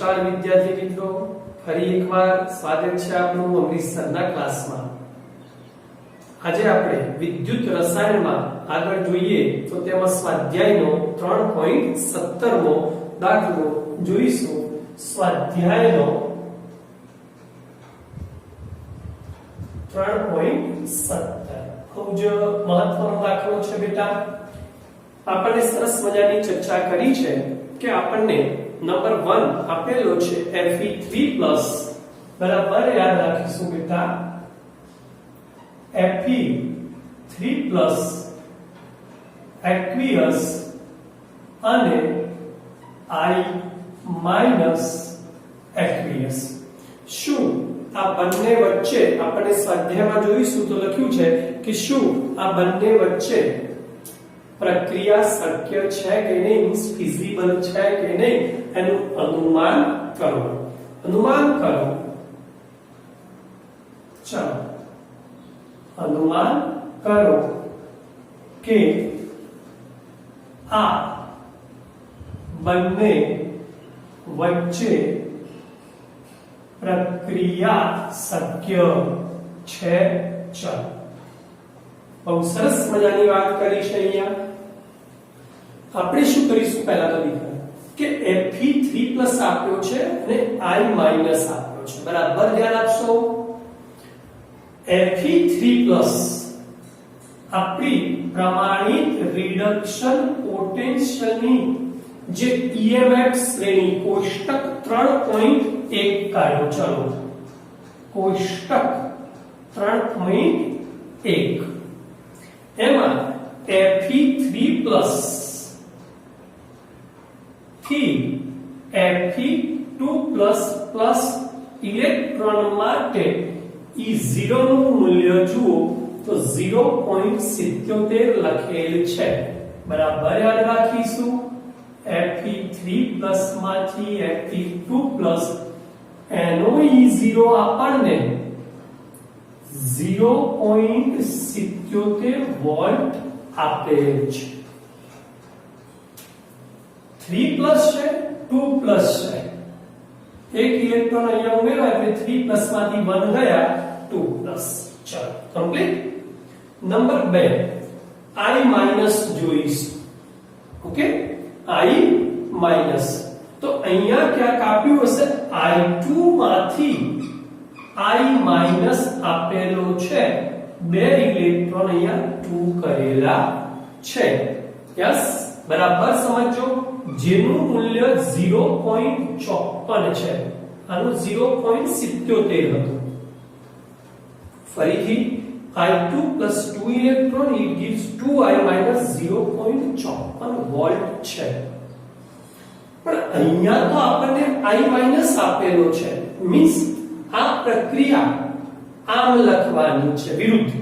નમસ્કાર વિદ્યાર્થી મિત્રો, ફરી એકવાર સ્વાગત છે આપનું અમરીશ સરના ક્લાસમાં। આજે આપણે વિદ્યુત રસાયણમાં આગળ જોઈએ તો તેમાં સ્વાધ્યાયનો 3.17મો દાખલો જોઈશું। સ્વાધ્યાયનો 3.17 ખૂબ જ મહત્વનો દાખલો છે બેટા। આપણે સરસ મજાની ચર્ચા કરી છે કે આપણને નંબર 1 આપેલો છે Fe3+ બરાબર યાદ રાખીશું બેટા। Fe3+ aqueous અને I- aqueous। શું આ બંને વચ્ચે આપણે સ્વાધ્યાયમાં જોઈશું તો લખ્યું છે કે શું આ બંને વચ્ચે પ્રક્રિયા શક્ય છે કે નહીં, મીન્સ ફિઝિબલ છે કે નહીં એનું અનુમાન કરો। અનુમાન કરો, ચાલો અનુમાન કરો કે આ બંને વચ્ચે પ્રક્રિયા શક્ય છે। ચાલો બહુ સરસ મજાની વાત કરી છે। અહીંયા આપણે શું કરીશું પહેલા તો દીકરા કે Fe3+ આપ્યો છે અને I- આપ્યો છે, બરાબર ધ્યાન આપશો। Fe3+ આપણી પ્રમાણિત રિડક્શન પોટેન્શિયલની જે EMF શ્રેણી કોષ્ટક 3.1 કાઢો। ચલો કોષ્ટક 3.1 એમાં Fe3+ થી Fe2++ ઇલેક્ટ્રોન માટે E0 નું મૂલ્ય જુઓ તો 0.77 લખેલ છે, બરાબર યાદ રાખીશું। Fe3+ માંથી Fe2+ એનો E0 આપણને 0.77 વોલ્ટ આપેલ છે। 3+ છે 2+ છે, એક ઇલેક્ટ્રોન અહીંયા ઉમેર્યો એટલે 3+ માંથી 1 ગયા 2+। ચલો કમ્પ્લીટ। નંબર 2 I- જોઈશું। ઓકે, I- તો અહીંયા ક્યાંક આપ્યું હશે I2 માંથી I- આપેલો છે, બે ઇલેક્ટ્રોન અહીંયા 2 કરેલા છે। યસ, બરાબર સમજો। જેનું મૂલ્ય 0.54 છે, આનું 0.77 હતું। ફરીથી I2 plus 2 electron it gives 2I- 0.54 volt છે। પણ અહીંયા તો આપણને I- આપેલો છે, મીન્સ આ પ્રક્રિયા આમ લખવાની છે, વિરુદ્ધ।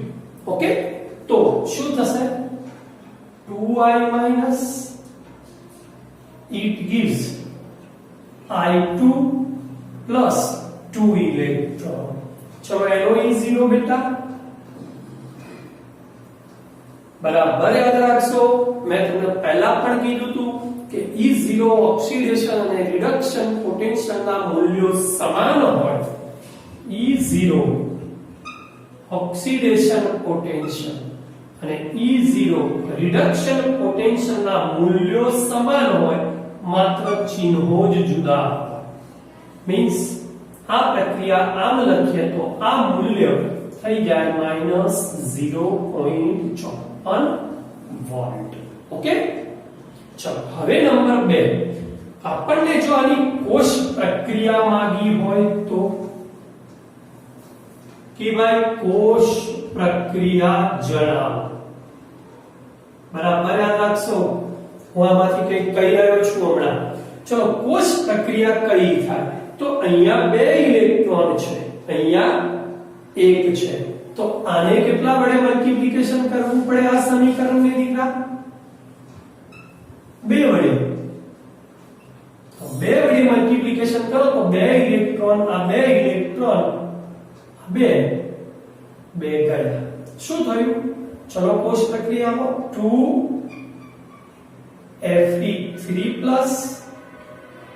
ઓકે, તો શું થશે 2I- it gives I2 plus 2 electron। चलो एनो E0 बेटा बराबर याद રાખશો। मैं તમને પહેલા પણ કીધું હતું કે E0 ઓક્સિડેશન અને રિડક્શન પોટેન્શિયલના મૂલ્યો સમાન હોય। E0 ઓક્સિડેશન પોટેન્શિયલ અને E0 રિડક્શન પોટેન્શિયલના મૂલ્યો સમાન હોય, માત્ર ચિહ્નો જ જુદા હોય। મીન્સ આ પ્રક્રિયા આમ લખીએ તો આ મૂલ્ય થઈ જાય -0.54 વોલ્ટ। ઓકે, ચલો હવે નંબર 2 આપણને જો આની કોષ પ્રક્રિયા માંગી હોય તો કે ભાઈ કોષ પ્રક્રિયા જણાવો, બરાબર યાદ રાખશો। હું આમાંથી કંઈક કહી રહ્યો છું હમણાં। ચલો કોષ પ્રક્રિયા કઈ થાય તો અહીંયા બે ઇલેક્ટ્રોન છે, અહીંયા એક છે, તો આને કેટલા વડે મલ્ટીપ્લિકેશન કરવું પડે આ સમીકરણને દીકરા? 2 વડે। તો 2 વડે મલ્ટીપ્લિકેશન કરો તો બે ઇલેક્ટ્રોન આ બે ઇલેક્ટ્રોન બે ગયા। શું થયું? ચલો કોષ પ્રક્રિયામાં 2 Fe3+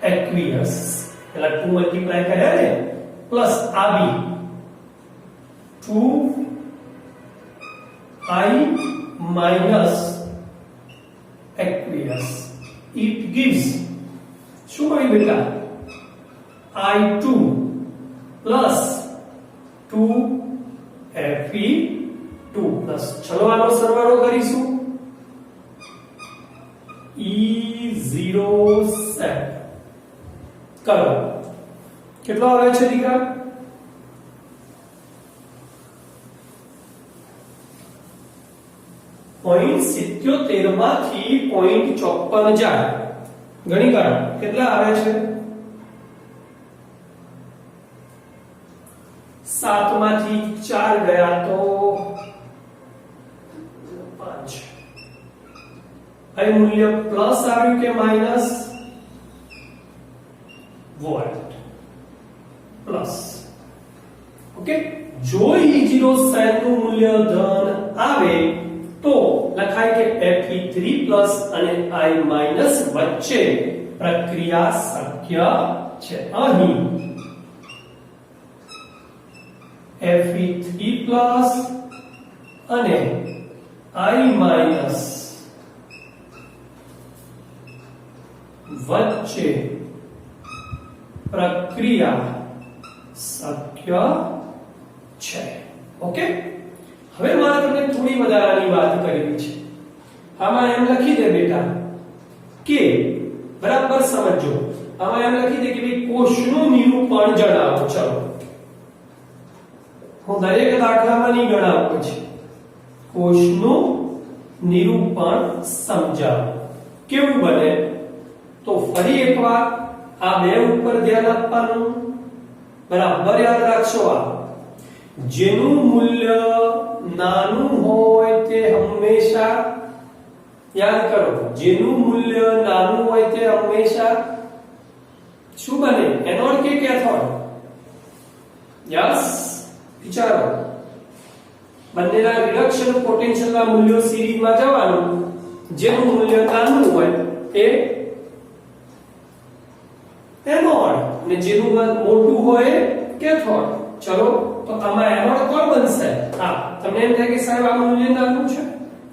aqueous પેલા 2 મલ્ટીપ્લાય કર્યા ને પ્લસ આ બી 2i minus aqueous it gives શું મળ્યું બેટા i2 plus 2Fe2 plus ચલો આનો સરવાળો કરીશું E07 કરો કેટલો આવે છે દીકરા 0.77 માંથી 0.54 જાય ગણી કાઢો કેટલા આવે છે 7 માંથી 4 ગયા તો 5 અહીં મૂલ્ય પ્લસ આવ્યું કે માઈનસ વોલ્ટ પ્લસ ઓકે જો E07 નું મૂલ્ય ધન આવે તો લખાય કે Fe3 પ્લસ અને I માઈનસ વચ્ચે પ્રક્રિયા શક્ય છે અહીં Fe3 પ્લસ અને I માઈનસ વચ્ચે પ્રક્રિયા શક્ય છે ઓકે હવે મારે તમને થોડી વધારાની વાત કરવી છે આમાં એમ લખી દે બેટા કે બરાબર સમજો આમાં એમ લખી દે કે ભાઈ કોષનું નિરૂપણ જણાવો ચલો હું દરેક દાખલામાં નહીં ગણાવું પછી કોષનું નિરૂપણ સમજાવો કેવું બને તો ફરી એકવાર આ બે ઉપર ધ્યાન આપવાનું બરાબર યાદ રાખશો આ જેનું મૂલ્ય નાનું હોય તે હંમેશા યાદ કરો જેનું મૂલ્ય નાનું હોય તે હંમેશા શું બને એનોડ કે કેથોડ યસ વિચારો બંનેના રિડક્શન પોટેન્શિયલના મૂલ્યો સિરીઝમાં જવાનું જેનું મૂલ્ય નાનું હોય એ એનોડ ને જેનું મોટું હોય કેથોડ ચલો તો આમાં એનોડ કોણ બનશે હા તમને એમ થાય કે સાહેબ આ મૂલ્ય નાનું છે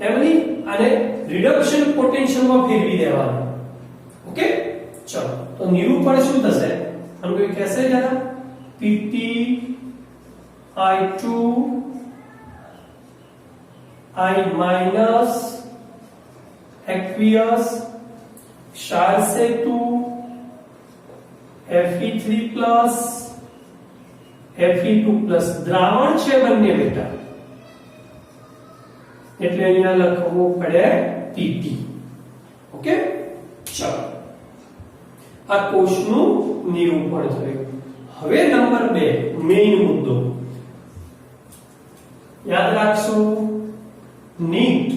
એમ નહીં અને રિડક્શન પોટેન્શિયલમાં ફેરવી દેવાનું ઓકે ચલો તો નિરૂપણ શું થશે हम कोई कैसे जरा Pt I2 I minus aqueous क्षार से 2 Fe3 plus Fe2 plus દ્રાવણ છે બંને બેટા એટલે અહીંયા લખવું પડે Pt ઓકે ચલો આ કોષનું નિરૂપણ થયું હવે નંબર 2 મેઈન મુદ્દો યાદ રાખશો નીટ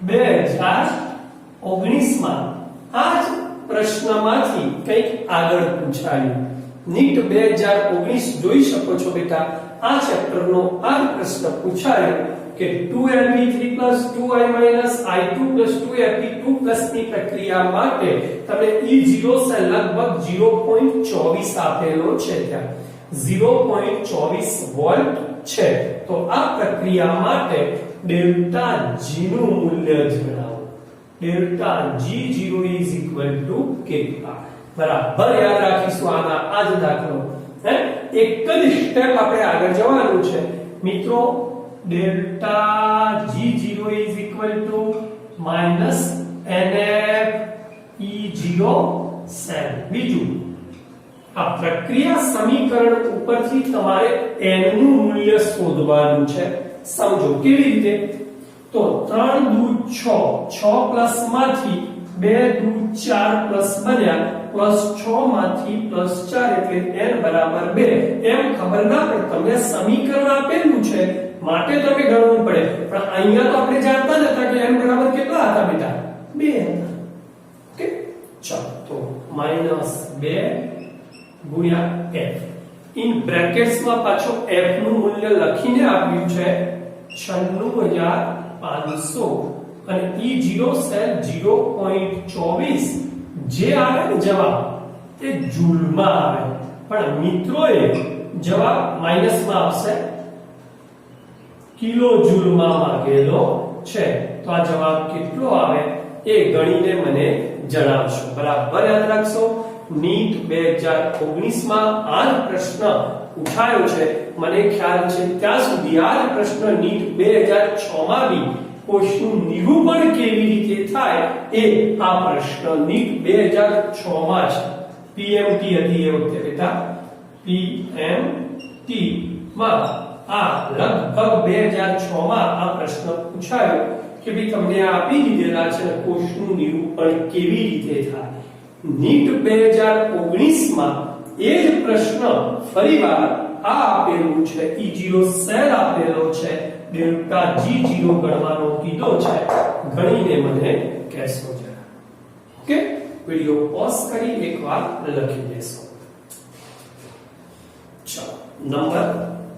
2019 માં આ જ પ્રશ્નમાંથી કંઈક આગળ પૂછાયું નીટ 2019 જોઈ શકો છો બેટા આ ચેપ્ટરનો આ પ્રશ્ન પૂછાયો કે 2Lp3 2i i2 2Fe2 ની પ્રક્રિયા માટે તમને E0 સે લગભગ 0.24 આપેલો છે ત્યાં 0.24 વોલ્ટ છે તો આ પ્રક્રિયા માટે ડેલ્ટા G નું મૂલ્ય જણાવો ડેલ્ટા G0 કેટલા બરાબર યાદ રાખીશું આના આ જ દાખલો હે એક જ સ્ટેપ આપણે આગળ જવાનું છે મિત્રો delta G0 is equal to minus NF E07 બીજું આ પ્રક્રિયા સમીકરણ ઉપરથી તમારે n નું મૂલ્ય શોધવાનું છે સમજો કેવી રીતે તો 3 દુ 6 પ્લસ માંથી 2 દુ 4 પ્લસ બન્યા પ્લસ 6 માંથી પ્લસ 4 એટલે n બરાબર 2 એમ ખબર ના પડે તમને સમીકરણ આપેલું છે માટે તમે ગણવું પડે પણ અહીંયા તો આપણે જાણતા જ હતા કે n બરાબર કેટલા હતા બેટા 2 હતા ઓકે ચાલો તો -2 ગુણ્યા f ઇન બ્રેકેટ્સ માં પાછો f નું મૂલ્ય લખીને આપ્યું છે 96500 અને E0 સેલ 0.24 જે આવે ને જવાબ તે જૂલમાં આવે, પણ મિત્રોએ જવાબ માઈનસમાં આવશે, કિલો જૂલમાં માંગેલો છે. તો આ જવાબ કેટલો આવે એ ગણીને મને જણાવશો. બરાબર યાદ રાખશો. નીટ 2019 માં આ જ પ્રશ્ન ઉઠાયો છે. મને ખ્યાલ છે ત્યાં સુધી આ જ પ્રશ્ન નીટ 2006 માં બી કોષનું નિરૂપણ કેવી રીતે થાય એ આ પ્રશ્ન નીટ 2006 માં છે. પીએમટી હતી એ વખતે બેટા, પીએમટી માં આ લગભગ 2006 માં આ પ્રશ્ન પૂછાયો કે ભઈ તમને આપી દીધેલા છે કોષનું નિરૂપણ કેવી રીતે થાય. નીટ 2019 માં એ જ પ્રશ્ન ફરીવાર આ આપેલું છે, E0 સેલ આપેલો છે, ડેલ્ટા G0 ગણવાનો કીધો છે, ગણીને મને કહેશો જરા. ઓકે, વિડિયો પોઝ કરી એકવાર લખી દેશો. ચલો નંબર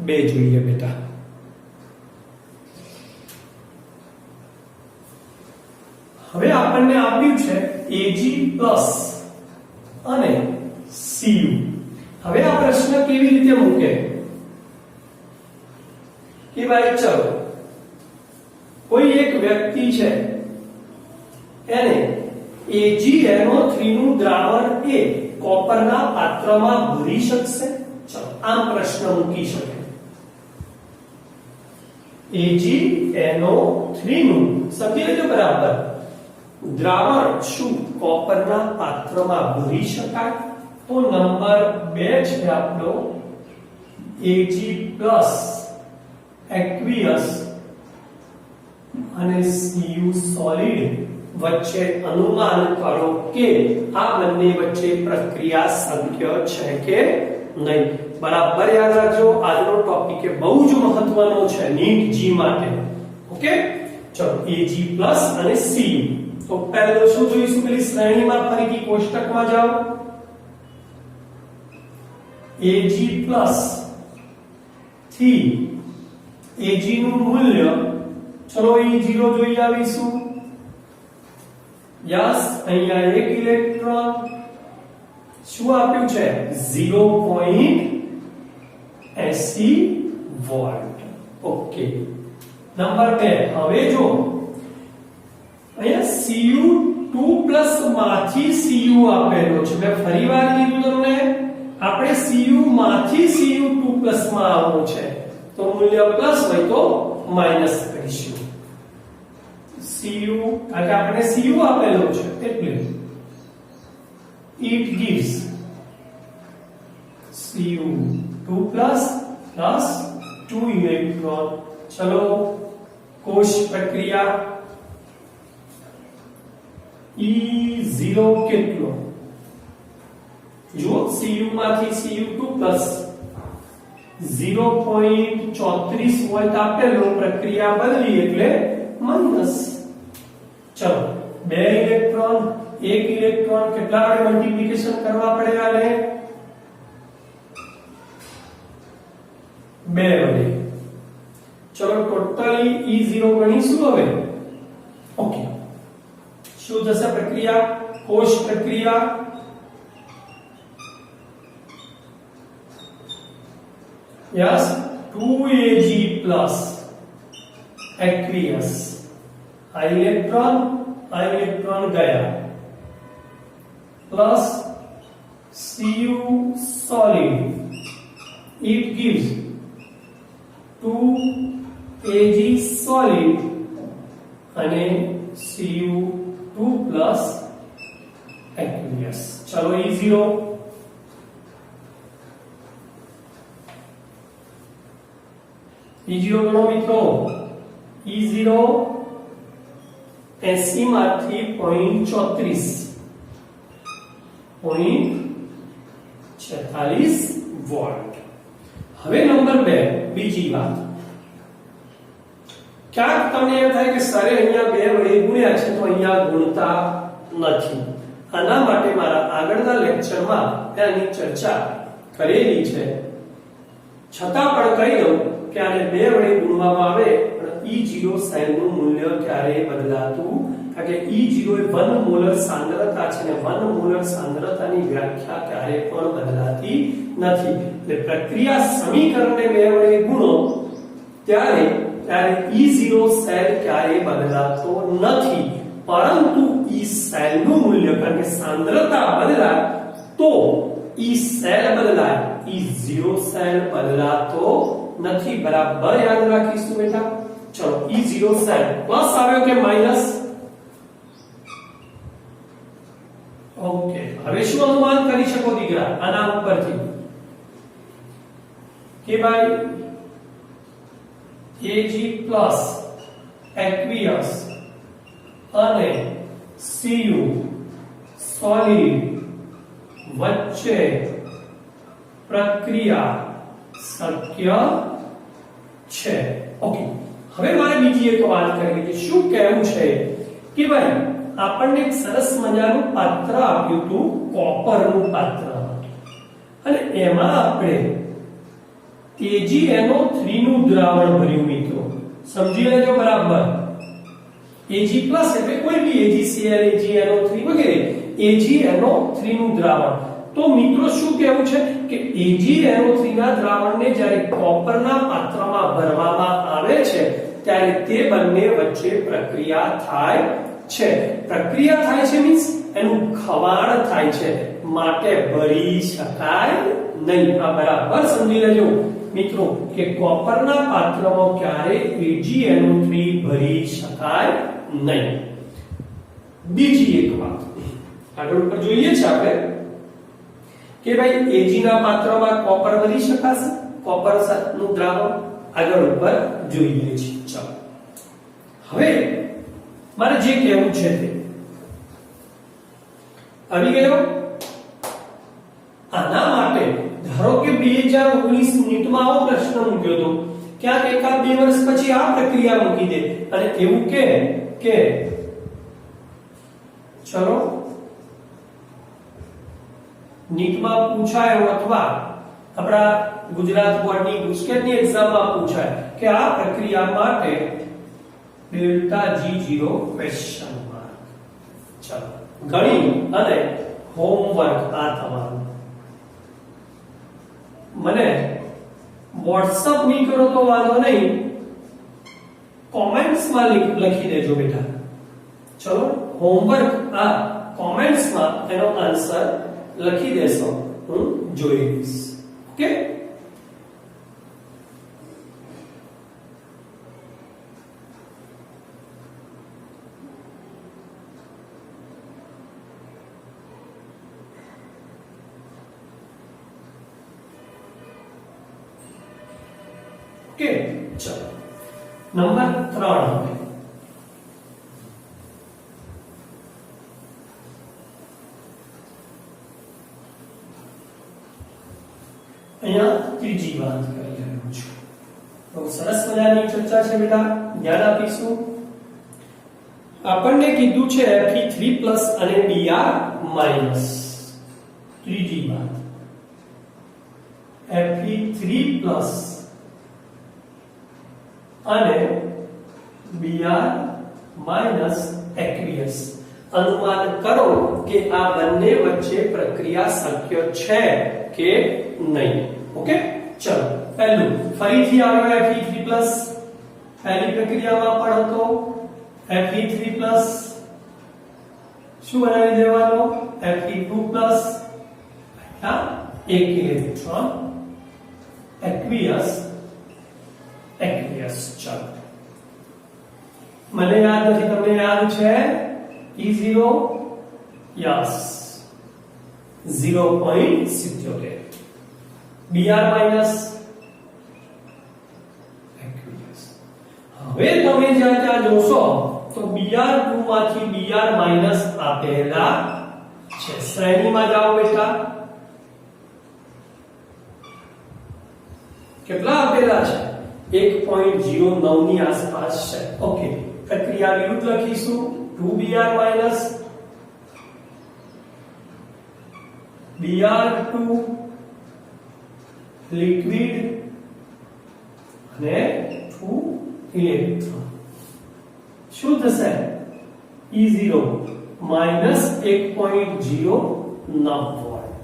2 જોઈએ બેટા. હવે આપણને આપ્યું છે Ag+ અને Cu. હવે આ પ્રશ્ન કેવી રીતે મૂકે કે ભાઈ ચલો કોઈ એક વ્યક્તિ છે એને AgNO3 નું દ્રાવણ એ કોપરના પાત્રમાં ભરી શકશે. ચલો આમ પ્રશ્ન મૂકી શકે. AgNO3 નું સમજી લેજો બરાબર, દ્રાવણ શું કોપરના પાત્રમાં ભરી શકાય? તો નંબર 2 છે આપણો Ag+ aqueous અને Cu solid વચ્ચે અનુમાન કરો કે આ બંને વચ્ચે પ્રક્રિયા શક્ય છે કે નહીં. બરાબર યાદ રાખજો. આજનો ટોપિક એ બહુ જ મહત્વનો છે નીટ જી માટે. ઓકે, ચલો Ag+ અને Cu. તો પહેલો શું જોઈશું? પેલી શ્રેણીમાં ફરીથી કોષ્ટકમાં જાઓ. Ag+ થી Ag નું મૂલ્ય ચલો E0 જોઈ આવીશું. યસ, અહીંયા એક ઇલેક્ટ્રોન શું આપ્યું છે? 0.80 વોલ્ટ. Okay, number 2. હવે જો અહીંયા Cu2+ માંથી Cu આપેલો છે. મેં ફરીવાર કીધું તમને, આપણે Cu માંથી Cu2+ માં આવવું છે, તો મૂલ્ય પ્લસ હોય તો માઈનસ કરીશું. Cu કારણ કે આપણે Cu આપેલો છે એટલે it gives Cu2+ plus 2 electron. ચલો કોષ પ્રક્રિયા E0 કેટલો? જો Cu માંથી Cu2+ 0.34 વોલ્ટ આપેલો, પ્રક્રિયા બદલી એટલે માઈનસ. ચલો 2 ઇલેક્ટ્રોન 1 ઇલેક્ટ્રોન કેટલા વડે મલ્ટીપ્લિકેશન કરવા પડે? આને 2 વડે. ચલો ટોટલી E0 ગણીશું હવે. ઓકે, શું થશે પ્રક્રિયા? કોષ પ્રક્રિયા યસ 2Ag+ aqueous. આ ઇલેક્ટ્રોન ગયા plus Cu solid, it gives 2Ag solid અને Cu2+ aqueous. ચલો E0 ગણો મિત્રો. E0 80 માંથી 0.46 વોલ્ટ. હવે નંબર 2 બીજી વાત. ક્યાંક તમને એમ થાય કે સરે અહીંયા 2 વડે ગુણ્યા છે તો અહીંયા ગુણતા નથી. આના માટે મારા આગળના લેક્ચરમાં તેની ચર્ચા કરેલી છે, છતાં પણ કહી દઉં કે આને 2 વડે ગુણવામાં આવે પણ E0 sin નું મૂલ્ય ક્યારેય બદલાતું કારણ કે E0 એ 1 મોલર સાંદ્રતા છે ને 1 મોલર સાંદ્રતાની વ્યાખ્યા ક્યારેય પણ બદલાતી નથી એટલે પ્રક્રિયા સમીકરણને 2 વડે ગુણો ત્યારે E0 સેલ ક્યારેય બદલાતો નથી પરંતુ E સેલ નું મૂલ્ય કારણ કે સાંદ્રતા બદલાય તો E સેલ બદલાય E0 સેલ બદલાતો નથી બરાબર યાદ રાખીશું બેટા ચલો E0 સેલ પ્લસ આવ્યો કે માઈનસ ઓકે હવે શું અનુમાન કરી શકો દીકરા આના ઉપરથી કે ભાઈ Ag પ્લસ aqueous અને Cu સોલિડ વચ્ચે પ્રક્રિયા શક્ય છે ઓકે હવે મારે બીજી એક વાત કરવી છે શું કહેવું છે કે ભાઈ આપણને એક સરસ મજાનું પાત્ર આપ્યું હતું કોપરનું પાત્ર અને એમાં આપણે AgNO3 નું દ્રાવણ ભર્યું મિત્રો સમજી લેજો બરાબર Ag પ્લસ એટલે કોઈ બી AgCl AgNO3 વગેરે AgNO3 નું દ્રાવણ તો મિત્રો શું કહેવું છે કે AgNO3 ના દ્રાવણને જ્યારે કોપરના પાત્રમાં ભરવામાં આવે છે ત્યારે તે બંને વચ્ચે પ્રક્રિયા થાય છે પ્રક્રિયા થાય છે મીન્સ એનું ખવાણ થાય છે માટે ભરી શકાય નહીં આ બરાબર સમજી લેજો મિત્રો કે કોપરના પાત્રમાં ક્યારે AgNO3 ભરી શકાય નહીં બીજી એક વાત આગળ ઉપર જોઈએ છે આપણે કે ભાઈ Ag ના પાત્રમાં કોપર ભરી શકાશે કોપર નું દ્રાવણ આગળ ઉપર જોઈએ છે ચાલો હવે મારે જે કહેવું છે તે આવી ગયો આના માટે ધારો કે 2019 નીટમાં આવો પ્રશ્ન મૂક્યો તો ક્યાંક એકાદ 2 વર્ષ પછી આ પ્રક્રિયા મૂકી દે અને એવું કે ચલો નીટમાં પૂછાય અથવા આપણા ગુજરાત બોર્ડની ગુસ્કેટની એક્ઝામમાં પૂછાય કે આ પ્રક્રિયા માટે ડેલ્ટા G0 ક્વેશ્ચન માર્ક ચલો ગણી અને હોમવર્ક આ તમારું મને WhatsApp ની કરો તો વાંધો નહીં કોમેન્ટ્સ માં લખી દેજો બેટા ચલો હોમવર્ક આ કોમેન્ટ્સ માં એનો આન્સર લખી દેશો હું જોઈ લઈશ ઓકે ઓકે ચલો નંબર 3 હવે અહીંયા ત્રીજી વાત કરી રહ્યો છું બહુ સરસ મજાની ચર્ચા છે બેટા ધ્યાન આપીશું આપણને કીધું છે Fe3+ અને Br- ત્રીજી વાત Fe3+ અને Br- aqueous અનુમાન કરો કે આ બંને વચ્ચે પ્રક્રિયા શક્ય છે કે નહીં ઓકે ચલો પહેલું ફરીથી આવ્યો Fe3+ પહેલી પ્રક્રિયામાં પણ હતો Fe3+ શું બનાવી દેવાનો Fe2+ આ એક ઇલેક્ટ્રોન aqueous ચલો મને યાદ નથી તમને યાદ છે E0 યસ 0.77 Br- aqueous હવે તમે જ્યાં જોશો તો Br2 માંથી Br- આપેલા છે શ્રેણીમાં જાઓ બેટા કેટલા આપેલા છે 1.09 ની આસપાસ છે ઓકે પ્રક્રિયા વિરુદ્ધ લખીશું 2Br- Br2 લિક્વિડ અને 2 ઇલેક્ટ્રોન. શું થશે? E0 -1.09 volt.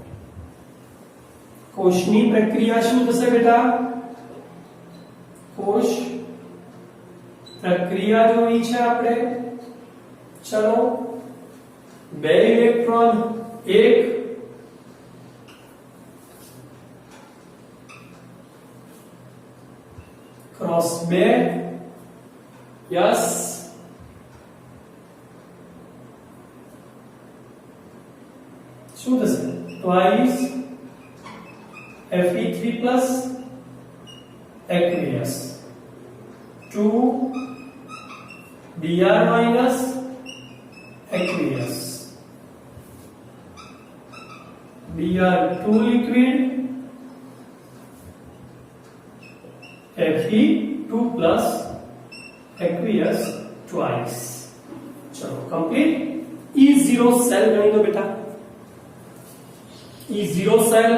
કોષની પ્રક્રિયા શું થશે બેટા? કોષ પ્રક્રિયા જોઈ છે આપણે. ચલો, 2 ઇલેક્ટ્રોન, 1 ક્રોસ 2, યસ, શું થશે? Twice Fe3 plus aqueous, 2 Br minus aqueous, Br2 liquid, Fe2 plus aqueous twice. चलो कंप्लीट. E0 सेल गणी दो बेटा. E0 सेल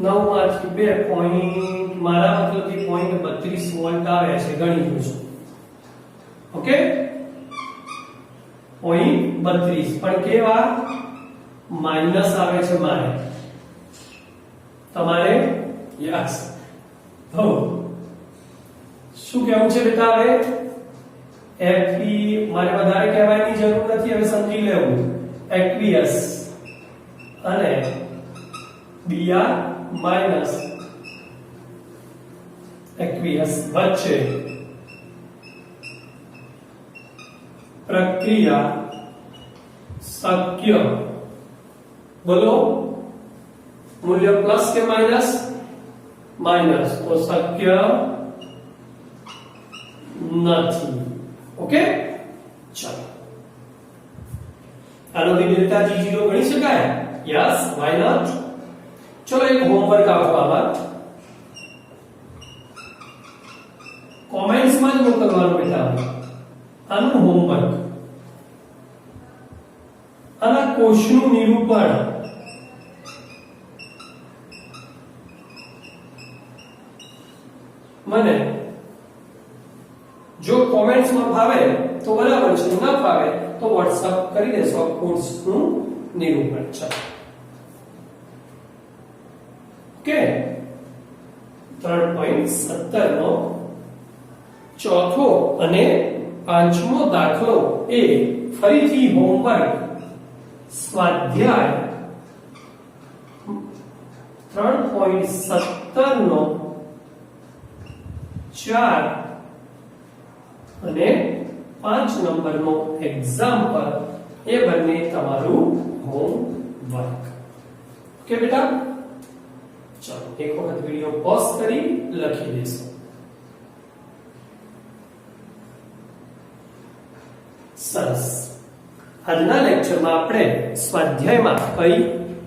नौ માંથી 2 પોઈન્ટ, મારા મતલબથી 0.32 વોલ્ટ આવે છે, ગણી દઉં. ઓકે, 0.32, પણ કેવા માઈનસ આવે છે મારે, તમારે યસ. હો શું કહેવું છે બેટા? હવે Fe મારે વધારે કહેવાની જરૂર નથી, હવે સમજી લેવું. એક્વિયસ અને Br માઈનસ એક્વિયસ વચ્ચે પ્રક્રિયા શક્ય. બોલો, મૂલ્ય પ્લસ કે માઈનસ? માઈનસ. તો શક્ય નથી. ઓકે, ચાલો. આનો વિધેયતા G0 ગણી શકાય? Yes, why not. चलो एक होमवर्क आपको आवाज कमेंट्स में मोकलवानो बेटा. आनु होमवर्क आना कोषનું નિરૂપણ મને જો કોમેન્ટ્સ માં ફાવે તો બરાબર છે, ના ફાવે તો WhatsApp કરી દેશો કોર્સનું નિરૂપણ. ચાલો કે 3.17 નો ચોથો અને પાંચમો દાખલો એ ફરીથી હોમવર્ક સ્વાધ્યાય 3.17 નો 4 અને 5 નંબરનો એક્ઝામ્પલ, એ બંને તમારું હોમવર્ક. ઓકે બેટા, चलो एक वक्त वीडियो पॉज करी लखी देशो. सरस. આજના લેક્ચરમાં આપણે સ્વાધ્યાયમાં કઈ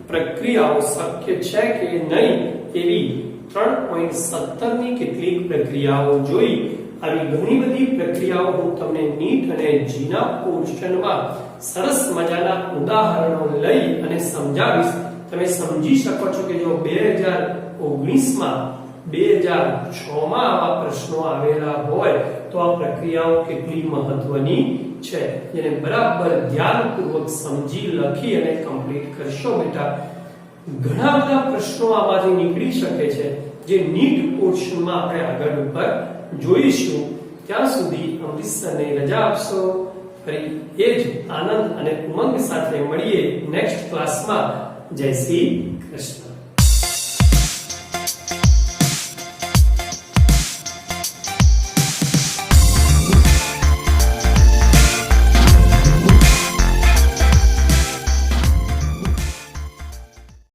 પ્રક્રિયાઓ શક્ય છે કે નહીં એવી 3.17 ની કેટલીક પ્રક્રિયાઓ જોઈ. આવી ઘણી બધી પ્રક્રિયાઓ હું તમને નીટ અને જીના પોર્શનમાં સરસ મજાના ઉદાહરણો લઈ અને સમજાવીશ. તમે સમજી શકો છો કે જો 2019 માં 2006 માં આવા પ્રશ્નો આવેલા હોય તો આ પ્રક્રિયાઓ કેટલી મહત્વની છે, જેને બરાબર ધ્યાનપૂર્વક સમજી લખી અને કમ્પ્લીટ કરશો બેટા. ઘણા બધા પ્રશ્નો આમાંથી નીકળી શકે છે જે નીટ પોર્શનમાં આપણે આગળ ઉપર જોઈશું. ત્યાં સુધી અમૃતસરને રજા આપશો. ફરી એ જ આનંદ અને ઉમંગ સાથે મળીએ નેક્સ્ટ ક્લાસમાં. જય શ્રી કૃષ્ણ.